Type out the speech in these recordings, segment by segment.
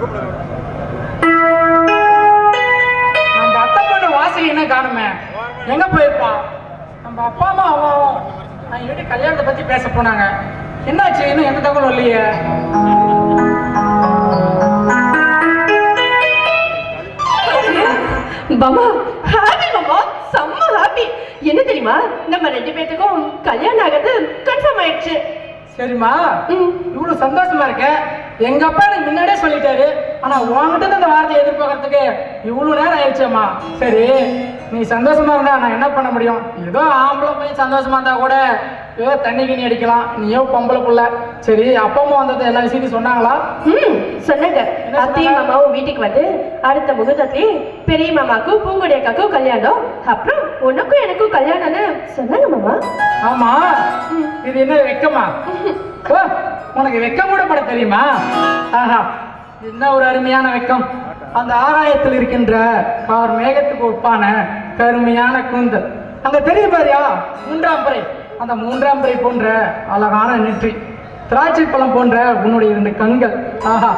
நம்ம அத்தை பொண்ணு வாசகி என்ன காணுமே, எங்க போயிருப்பா? நம்ம அப்பா அம்மா அம்மாவும் நான் எப்படி கல்யாணத்தை பத்தி பேச போனாங்க. என்னாச்சு? இன்னும் எந்த தகவலும் இல்லையே. மாமா ஹாப்பி மாமா, செம்ம ஹாப்பி. என்ன தெரியுமா, நம்ம 2 பேத்துக்கும் கல்யாணம் ஆகிறது கன்ஃபார்ம் ஆயிடுச்சு. சரிம்மா, இவ்வளவு சந்தோஷமா இருக்க. எங்க அப்பா எனக்கு முன்னாடியே சொல்லிட்டாரு. ஆனா உன்கிட்ட இந்த வார்த்தையை எதிர்பார்க்கறதுக்கு இவ்வளவு நேரம் ஆயிடுச்சேம்மா. சரி, நீ சந்தோஷமா இருந்தா நான் என்ன பண்ண முடியும்? ஏதோ ஆம்பளை போய் சந்தோஷமா இருந்தா கூட ஏதோ தண்ணி கிண்ணி அடிக்கலாம். நீயோ பொம்பளை புள்ள. சரி, அப்பா அம்மா வந்தது எல்லா விஷயத்தையும் சொன்னாங்களா? சொன்னாங்க. அத்தையும் மாமாவும் வீட்டுக்கு வந்து அடுத்த முகூர்த்தத்திலே பெரிய மாமாக்கும் பூங்குடி அக்காக்கும் கல்யாணம், அப்புறம் உனக்கும் எனக்கும் கல்யாணம்னு சொன்னாங்க மாமா. ஆமா, இது என்ன வெக்கமா? உனக்கு வெக்கம் கூட பட தெரியுமா? ஆஹா, என்ன ஒரு அருமையான வெக்கம். அந்த ஆகாயத்தில் இருக்கின்ற கார் மேகத்துக்கு ஒப்பான கருமையான கூந்தல் அங்க தெரியும் பாரியா, 3ஆம் பிறை. அந்த 3ஆம் பிறை போன்ற அழகான நெற்றி, திராட்சை பழம் போன்ற உன்னுடைய 2 கண்கள், ஆஹா,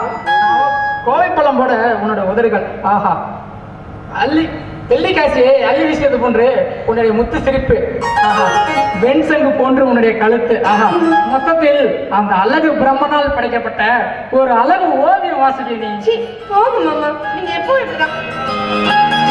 கோவைப்பழம் போட உன்னோட உதடுகள், ஆஹா, வெள்ளிக்காசியை அள்ளி வீசியது போன்று உன்னுடைய முத்து சிரிப்பு, ஆஹா, வெண்சங்கு போன்று உன்னுடைய கழுத்து, ஆஹா, மொத்தத்தில் அந்த அழகு பிரம்மனால் படைக்கப்பட்ட ஒரு அழகு ஓவியம் வாசுகி நீ. போங்க மாமா, நீங்க எப்போ இப்படிதான்